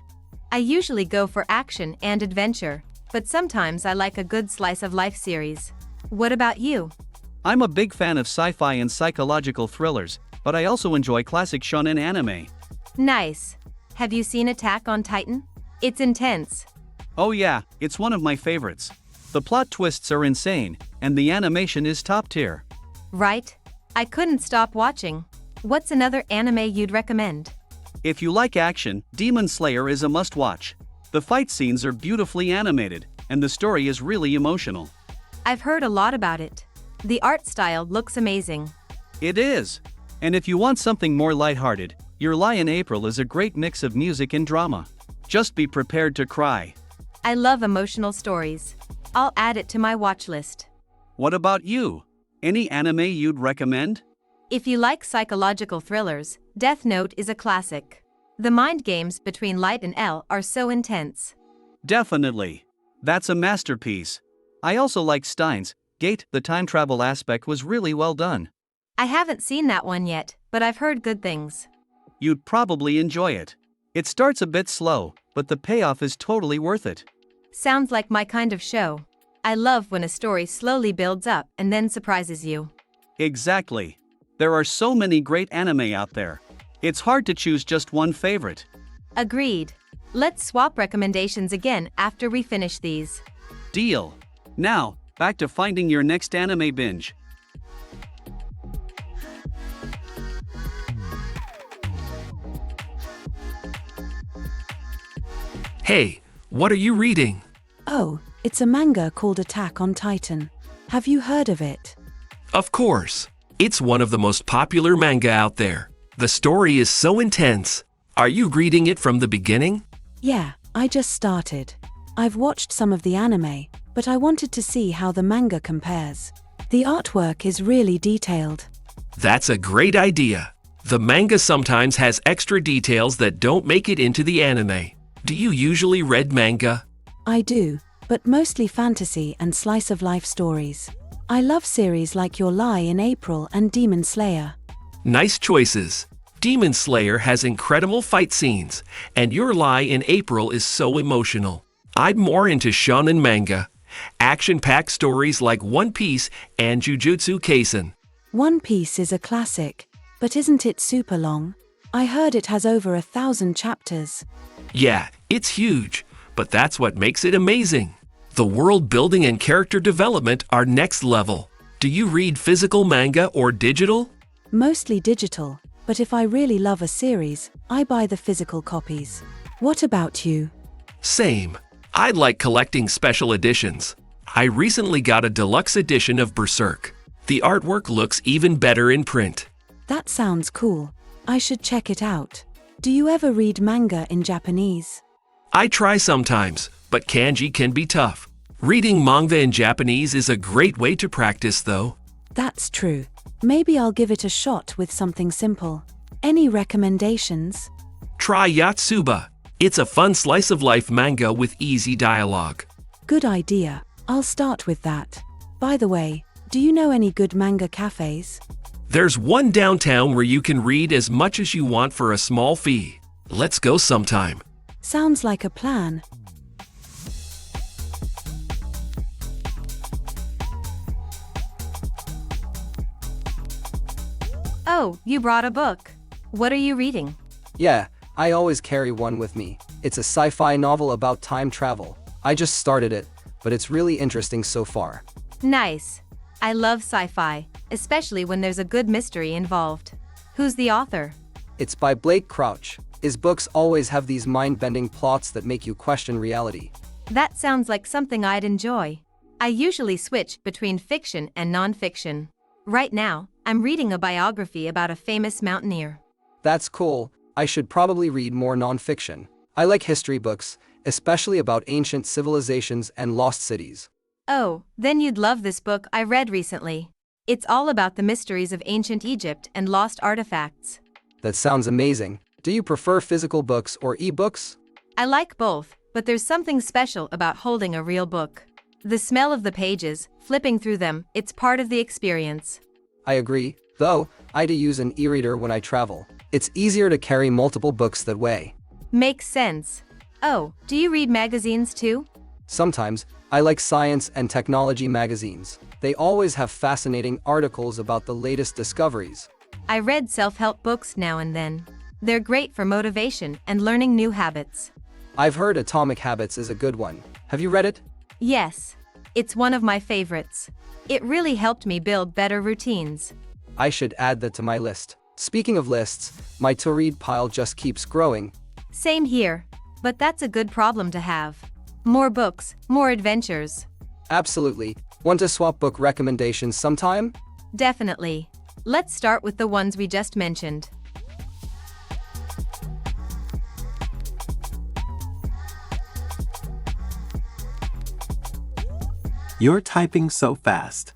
I usually go for action and adventure, but sometimes I like a good slice of life series. What about you? I'm a big fan of sci-fi and psychological thrillers, but I also enjoy classic shonen anime. Nice. Have you seen Attack on Titan? It's intense. Oh yeah, it's one of my favorites. The plot twists are insane, and the animation is top tier. Right? I couldn't stop watching. What's another anime you'd recommend? If you like action, Demon Slayer is a must-watch. The fight scenes are beautifully animated, and the story is really emotional. I've heard a lot about it. The art style looks amazing. It is. And if you want something more lighthearted, Your Lie in April is a great mix of music and drama. Just be prepared to cry. I love emotional stories. I'll add it to my watch list. What about you? Any anime you'd recommend? If you like psychological thrillers, Death Note is a classic. The mind games between Light and L are so intense. Definitely. That's a masterpiece. I also like Steins Gate. The time travel aspect was really well done. I haven't seen that one yet, but I've heard good things. You'd probably enjoy it. It starts a bit slow, but the payoff is totally worth it. Sounds like my kind of show. I love when a story slowly builds up and then surprises you. Exactly. There are so many great anime out there. It's hard to choose just one favorite. Agreed. Let's swap recommendations again after we finish these. Deal. Now, back to finding your next anime binge. Hey, what are you reading? Oh, it's a manga called Attack on Titan. Have you heard of it? Of course. It's one of the most popular manga out there. The story is so intense. Are you reading it from the beginning? Yeah, I just started. I've watched some of the anime, but I wanted to see how the manga compares. The artwork is really detailed. That's a great idea. The manga sometimes has extra details that don't make it into the anime. Do you usually read manga? I do, but mostly fantasy and slice-of-life stories. I love series like Your Lie in April and Demon Slayer. Nice choices. Demon Slayer has incredible fight scenes, and Your Lie in April is so emotional. I'm more into shonen manga. Action-packed stories like One Piece and Jujutsu Kaisen. One Piece is a classic, but isn't it super long? I heard it has over 1,000 chapters. Yeah, it's huge, but that's what makes it amazing. The world building and character development are next level. Do you read physical manga or digital? Mostly digital, but if I really love a series, I buy the physical copies. What about you? Same. I like collecting special editions. I recently got a deluxe edition of Berserk. The artwork looks even better in print. That sounds cool. I should check it out. Do you ever read manga in Japanese? I try sometimes, but kanji can be tough. Reading manga in Japanese is a great way to practice, though. That's true. Maybe I'll give it a shot with something simple. Any recommendations? Try Yatsuba. It's a fun slice-of-life manga with easy dialogue. Good idea. I'll start with that. By the way, do you know any good manga cafes? There's one downtown where you can read as much as you want for a small fee. Let's go sometime. Sounds like a plan. Oh, you brought a book. What are you reading? Yeah, I always carry one with me. It's a sci-fi novel about time travel. I just started it, but it's really interesting so far. Nice. I love sci-fi, especially when there's a good mystery involved. Who's the author? It's by Blake Crouch. His books always have these mind-bending plots that make you question reality. That sounds like something I'd enjoy. I usually switch between fiction and non-fiction. Right now, I'm reading a biography about a famous mountaineer. That's cool. I should probably read more non-fiction. I like history books, especially about ancient civilizations and lost cities. Oh, then you'd love this book I read recently. It's all about the mysteries of ancient Egypt and lost artifacts. That sounds amazing. Do you prefer physical books or e-books? I like both, but there's something special about holding a real book. The smell of the pages, flipping through them, it's part of the experience. I agree, though, I do use an e-reader when I travel. It's easier to carry multiple books that way. Makes sense. Oh, do you read magazines too? Sometimes, I like science and technology magazines. They always have fascinating articles about the latest discoveries. I read self-help books now and then. They're great for motivation and learning new habits. I've heard Atomic Habits is a good one. Have you read it? Yes. It's one of my favorites. It really helped me build better routines. I should add that to my list. Speaking of lists, my to-read pile just keeps growing. Same here. But that's a good problem to have. More books, more adventures. Absolutely. Want to swap book recommendations sometime? Definitely. Let's start with the ones we just mentioned. You're typing so fast.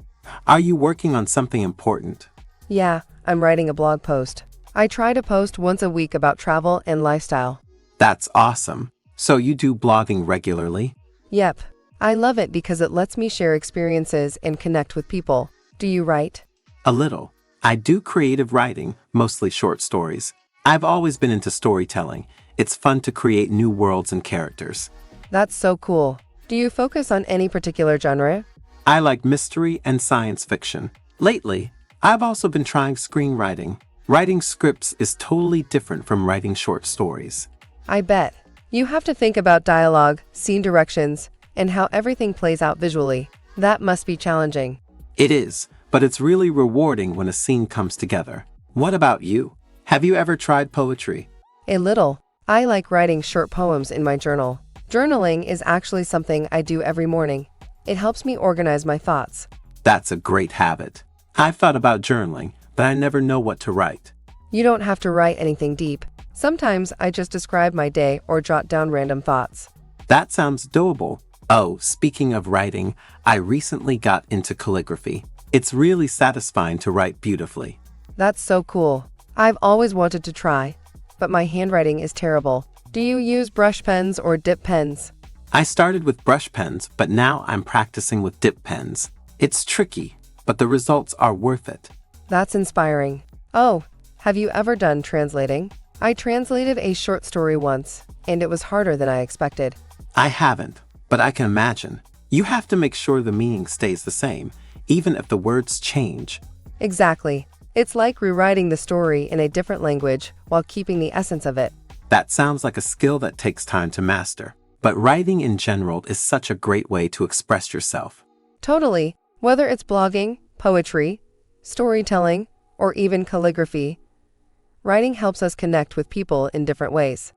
Are you working on something important? Yeah, I'm writing a blog post. I try to post once a week about travel and lifestyle. That's awesome. So you do blogging regularly? Yep. I love it because it lets me share experiences and connect with people. Do you write? A little. I do creative writing, mostly short stories. I've always been into storytelling. It's fun to create new worlds and characters. That's so cool. Do you focus on any particular genre? I like mystery and science fiction. Lately, I've also been trying screenwriting. Writing scripts is totally different from writing short stories. I bet. You have to think about dialogue, scene directions, and how everything plays out visually. That must be challenging. It is, but it's really rewarding when a scene comes together. What about you? Have you ever tried poetry? A little. I like writing short poems in my journal. Journaling is actually something I do every morning. It helps me organize my thoughts. That's a great habit. I've thought about journaling, but I never know what to write. You don't have to write anything deep. Sometimes I just describe my day or jot down random thoughts. That sounds doable. Oh, speaking of writing, I recently got into calligraphy. It's really satisfying to write beautifully. That's so cool. I've always wanted to try, but my handwriting is terrible. Do you use brush pens or dip pens? I started with brush pens, but now I'm practicing with dip pens. It's tricky, but the results are worth it. That's inspiring. Oh, have you ever done translating? I translated a short story once, and it was harder than I expected. I haven't, but I can imagine. You have to make sure the meaning stays the same, even if the words change. Exactly. It's like rewriting the story in a different language while keeping the essence of it. That sounds like a skill that takes time to master. But writing in general is such a great way to express yourself. Totally. Whether it's blogging, poetry, storytelling, or even calligraphy, writing helps us connect with people in different ways.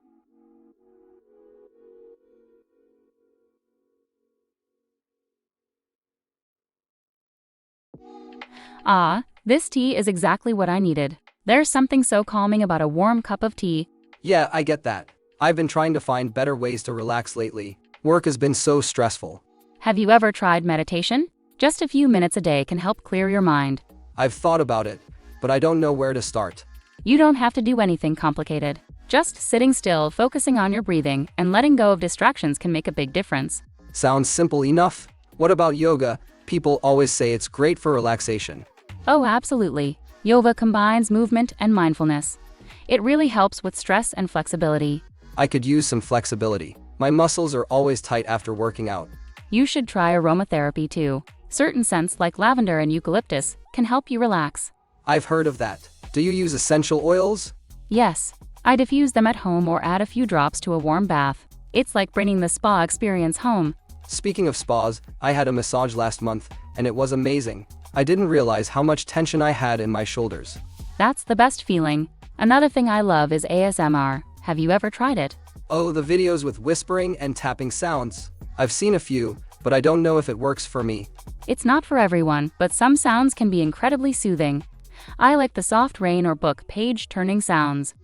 Ah, this tea is exactly what I needed. There's something so calming about a warm cup of tea. Yeah, I get that. I've been trying to find better ways to relax lately. Work has been so stressful. Have you ever tried meditation? Just a few minutes a day can help clear your mind. I've thought about it, but I don't know where to start. You don't have to do anything complicated. Just sitting still, focusing on your breathing, and letting go of distractions can make a big difference. Sounds simple enough. What about yoga? People always say it's great for relaxation. Oh, absolutely. Yoga combines movement and mindfulness. It really helps with stress and flexibility. I could use some flexibility. My muscles are always tight after working out. You should try aromatherapy too. Certain scents like lavender and eucalyptus can help you relax. I've heard of that. Do you use essential oils? Yes, I diffuse them at home or add a few drops to a warm bath. It's like bringing the spa experience home. Speaking of spas, I had a massage last month, and it was amazing. I didn't realize how much tension I had in my shoulders. That's the best feeling. Another thing I love is ASMR. Have you ever tried it? Oh, the videos with whispering and tapping sounds. I've seen a few, but I don't know if it works for me. It's not for everyone, but some sounds can be incredibly soothing. I like the soft rain or book page-turning sounds.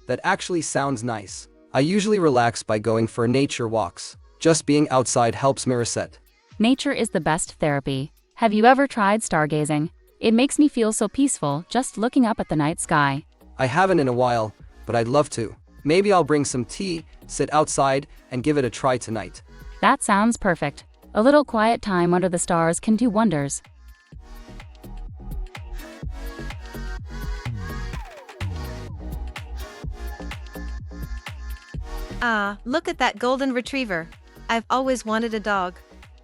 That actually sounds nice. I usually relax by going for nature walks. Just being outside helps me reset. Nature is the best therapy. Have you ever tried stargazing? It makes me feel so peaceful just looking up at the night sky. I haven't in a while, but I'd love to. Maybe I'll bring some tea, sit outside, and give it a try tonight. That sounds perfect. A little quiet time under the stars can do wonders. Ah, look at that golden retriever. I've always wanted a dog.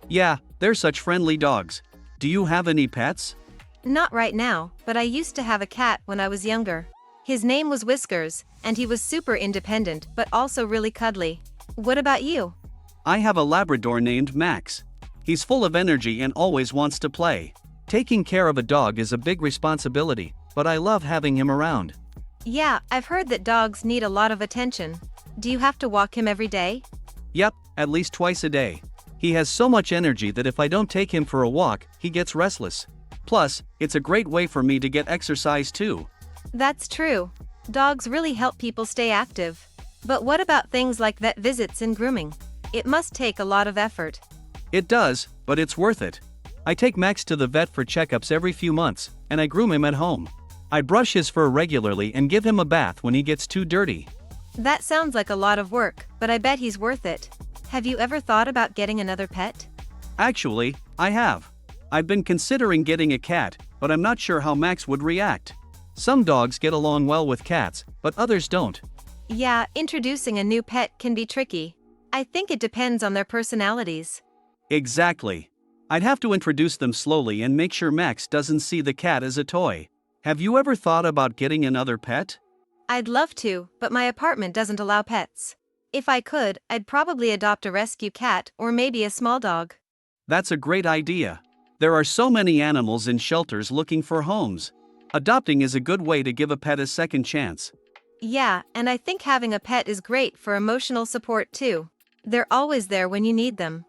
Yeah, they're such friendly dogs. Do you have any pets? Not right now, but I used to have a cat when I was younger. His name was Whiskers, and he was super independent but also really cuddly. What about you? I have a Labrador named Max. He's full of energy and always wants to play. Taking care of a dog is a big responsibility, but I love having him around. Yeah, I've heard that dogs need a lot of attention. Do you have to walk him every day? Yep, at least twice a day. He has so much energy that if I don't take him for a walk, he gets restless. Plus, it's a great way for me to get exercise too. That's true. Dogs really help people stay active. But what about things like vet visits and grooming? It must take a lot of effort. It does, but it's worth it. I take Max to the vet for checkups every few months, and I groom him at home. I brush his fur regularly and give him a bath when he gets too dirty. That sounds like a lot of work, but I bet he's worth it. Have you ever thought about getting another pet? Actually, I have. I've been considering getting a cat, but I'm not sure how Max would react. Some dogs get along well with cats, but others don't. Yeah, introducing a new pet can be tricky. I think it depends on their personalities. Exactly. I'd have to introduce them slowly and make sure Max doesn't see the cat as a toy. Have you ever thought about getting another pet? I'd love to, but my apartment doesn't allow pets. If I could, I'd probably adopt a rescue cat or maybe a small dog. That's a great idea. There are so many animals in shelters looking for homes. Adopting is a good way to give a pet a second chance. Yeah, and I think having a pet is great for emotional support too. They're always there when you need them.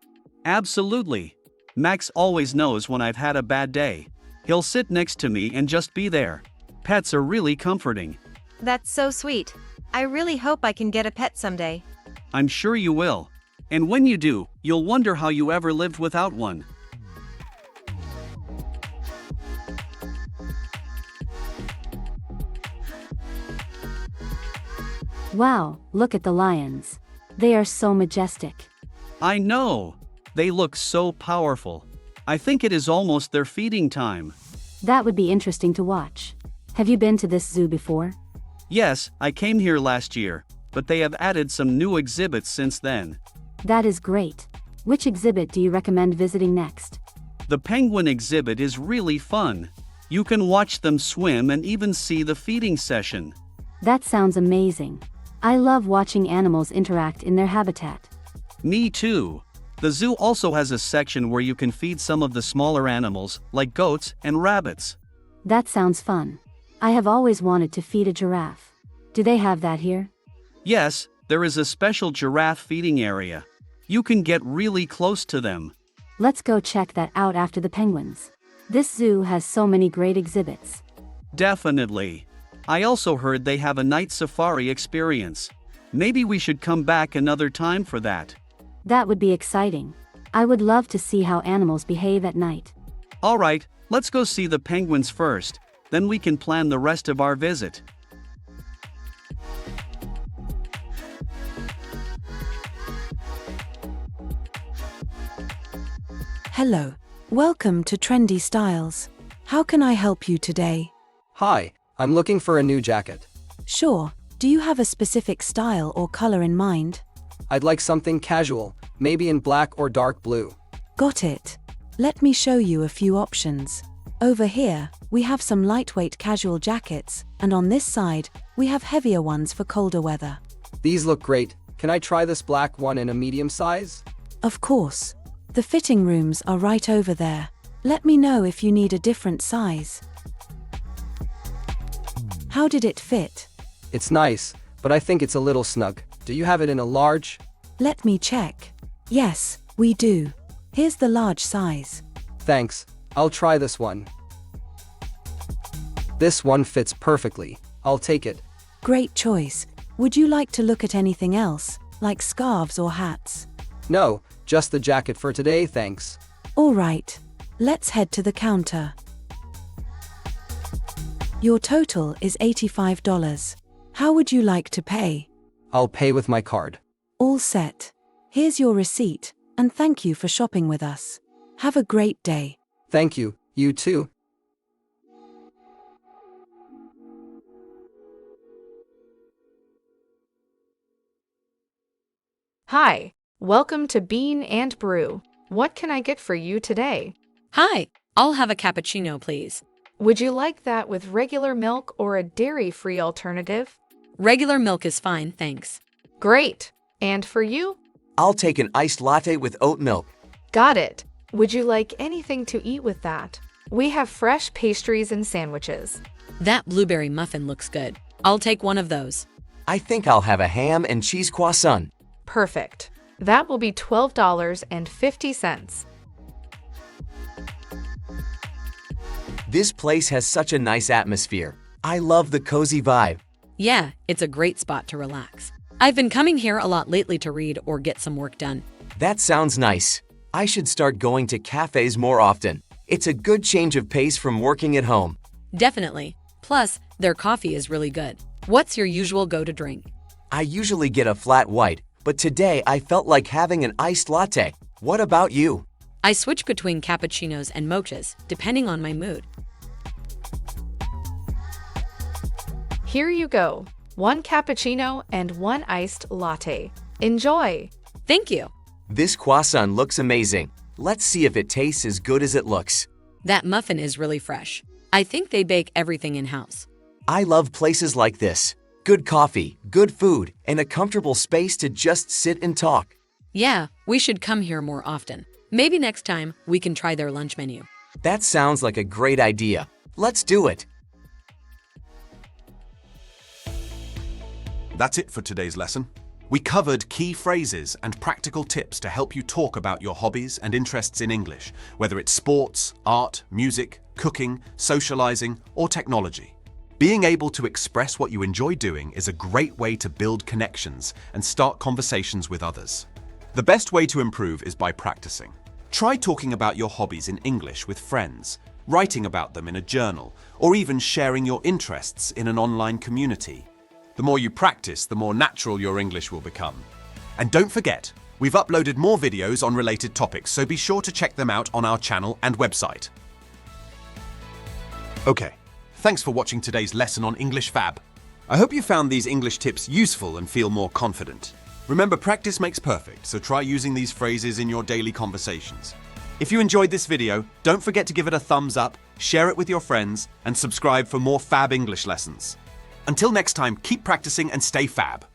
Absolutely. Max always knows when I've had a bad day. He'll sit next to me and just be there. Pets are really comforting. That's so sweet. I really hope I can get a pet someday. I'm sure you will. And when you do, you'll wonder how you ever lived without one. Wow, look at the lions. They are so majestic. I know. They look so powerful. I think it is almost their feeding time. That would be interesting to watch. Have you been to this zoo before? Yes, I came here last year, but they have added some new exhibits since then. That is great. Which exhibit do you recommend visiting next? The penguin exhibit is really fun. You can watch them swim and even see the feeding session. That sounds amazing. I love watching animals interact in their habitat. Me too. The zoo also has a section where you can feed some of the smaller animals, like goats and rabbits. That sounds fun. I have always wanted to feed a giraffe. Do they have that here? Yes, there is a special giraffe feeding area. You can get really close to them. Let's go check that out after the penguins. This zoo has so many great exhibits. Definitely. I also heard they have a night safari experience. Maybe we should come back another time for that. That would be exciting. I would love to see how animals behave at night. All right, let's go see the penguins first, then we can plan the rest of our visit. Hello. Welcome to Trendy Styles. How can I help you today? Hi, I'm looking for a new jacket. Sure. Do you have a specific style or color in mind? I'd like something casual, maybe in black or dark blue. Got it. Let me show you a few options. Over here, we have some lightweight casual jackets, and on this side, we have heavier ones for colder weather. These look great. Can I try this black one in a medium size? Of course. The fitting rooms are right over there. Let me know if you need a different size. How did it fit? It's nice, but I think it's a little snug. Do you have it in a large? Let me check. Yes, we do. Here's the large size. Thanks. I'll try this one. This one fits perfectly. I'll take it. Great choice. Would you like to look at anything else, like scarves or hats? No, just the jacket for today, thanks. All right. Let's head to the counter. Your total is $85. How would you like to pay? I'll pay with my card. All set. Here's your receipt, and thank you for shopping with us. Have a great day. Thank you. You too. Hi, welcome to Bean and Brew. What can I get for you today? Hi, I'll have a cappuccino, please. Would you like that with regular milk or a dairy-free alternative? Regular milk is fine, thanks. Great. And for you? I'll take an iced latte with oat milk. Got it. Would you like anything to eat with that? We have fresh pastries and sandwiches. That blueberry muffin looks good. I'll take one of those. I think I'll have a ham and cheese croissant. Perfect. That will be $12.50. This place has such a nice atmosphere. I love the cozy vibe. Yeah, it's a great spot to relax. I've been coming here a lot lately to read or get some work done. That sounds nice. I should start going to cafes more often. It's a good change of pace from working at home. Definitely. Plus, their coffee is really good. What's your usual go-to drink? I usually get a flat white, but today I felt like having an iced latte. What about you? I switch between cappuccinos and mochas, depending on my mood. Here you go. 1 cappuccino and 1 iced latte. Enjoy! Thank you. This croissant looks amazing. Let's see if it tastes as good as it looks. That muffin is really fresh. I think they bake everything in-house. I love places like this. Good coffee, good food, and a comfortable space to just sit and talk. Yeah, we should come here more often. Maybe next time we can try their lunch menu. That sounds like a great idea. Let's do it. That's it for today's lesson. We covered key phrases and practical tips to help you talk about your hobbies and interests in English, whether it's sports, art, music, cooking, socializing, or technology. Being able to express what you enjoy doing is a great way to build connections and start conversations with others. The best way to improve is by practicing. Try talking about your hobbies in English with friends, writing about them in a journal, or even sharing your interests in an online community. The more you practice, the more natural your English will become. And don't forget, we've uploaded more videos on related topics, so be sure to check them out on our channel and website. Okay, thanks for watching today's lesson on English Fab. I hope you found these English tips useful and feel more confident. Remember, practice makes perfect, so try using these phrases in your daily conversations. If you enjoyed this video, don't forget to give it a thumbs up, share it with your friends, and subscribe for more Fab English lessons. Until next time, keep practicing and stay fab.